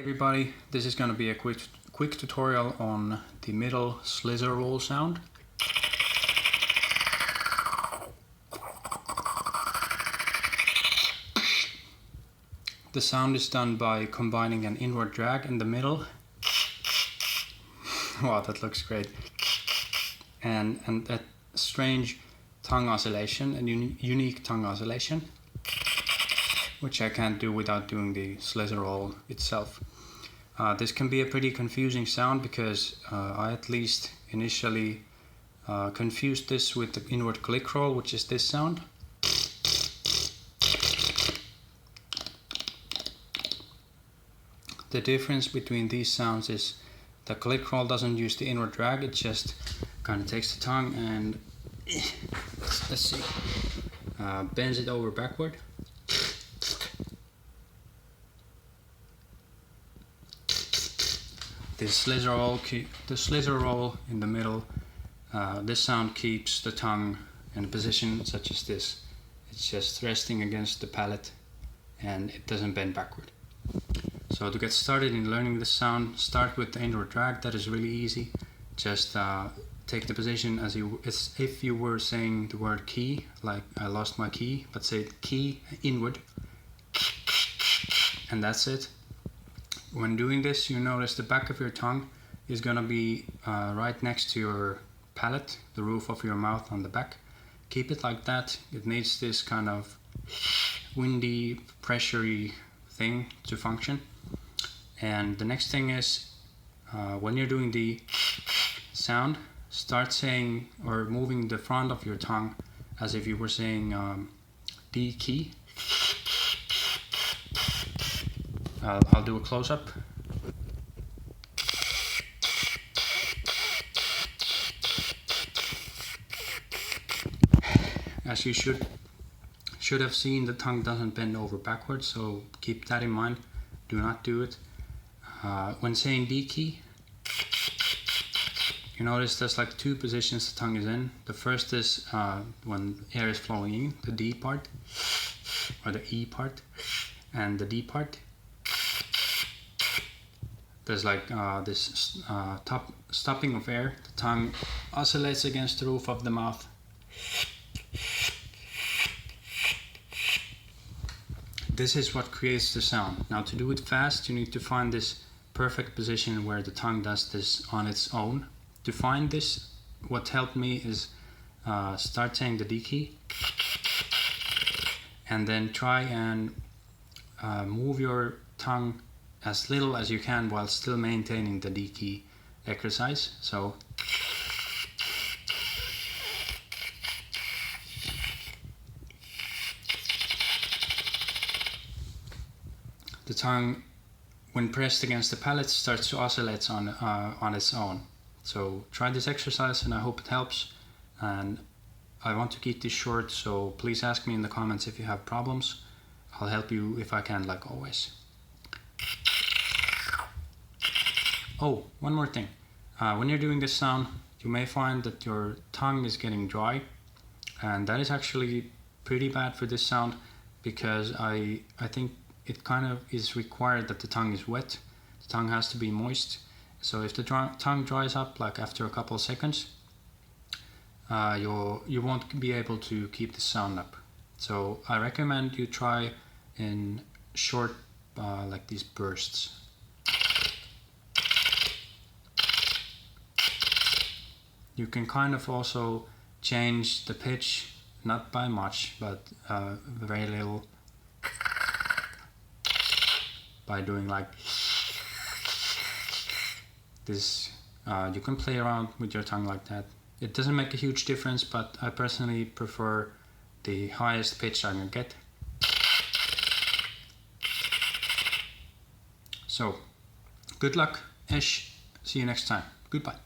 Hey everybody, this is going to be a quick tutorial on the middle Slizzer roll sound. The sound is done by combining an inward drag in the middle. Wow, that looks great. And that strange tongue oscillation, a unique tongue oscillation, which I can't do without doing the Slizzer roll itself. This can be a pretty confusing sound because I at least initially confused this with the inward click roll, which is this sound. The difference between these sounds is the click roll doesn't use the inward drag, it just kind of takes the tongue and let's see, bends it over backward. The Slizzer roll in the middle, this sound keeps the tongue in a position such as this. It's just resting against the palate and it doesn't bend backward. So to get started in learning this sound, start with the inward drag. That is really easy. Just take the position as if you were saying the word key, like I lost my key, but say key inward, and that's it. When doing this, you notice the back of your tongue is going to be right next to your palate, the roof of your mouth on the back. Keep it like that. It needs this kind of windy, pressury thing to function. And the next thing is, when you're doing the sound, start saying or moving the front of your tongue as if you were saying D key. I'll do a close-up. As you should have seen, the tongue doesn't bend over backwards, so keep that in mind. Do not do it. When saying D key, you notice there's like two positions the tongue is in. The first is when air is flowing in, the D part, or the E part, and the D part. There's like this stopping of air. The tongue oscillates against the roof of the mouth. This is what creates the sound. Now to do it fast, you need to find this perfect position where the tongue does this on its own. To find this, what helped me is start saying the D key and then try and move your tongue as little as you can while still maintaining the D key exercise. So the tongue, when pressed against the palate, starts to oscillate on its own. So try this exercise and I hope it helps. And I want to keep this short, so please ask me in the comments if you have problems. I'll help you if I can, like always. Oh, one more thing. When you're doing this sound, you may find that your tongue is getting dry, and that is actually pretty bad for this sound because I think it kind of is required that the tongue is wet. The tongue has to be moist. So if the tongue dries up like after a couple of seconds, you won't be able to keep the sound up. So I recommend you try in short like these bursts. You can kind of also change the pitch, not by much, but very little, by doing like this. You can play around with your tongue like that. It doesn't make a huge difference, but I personally prefer the highest pitch I can get. So, good luck, Ish. See you next time. Goodbye.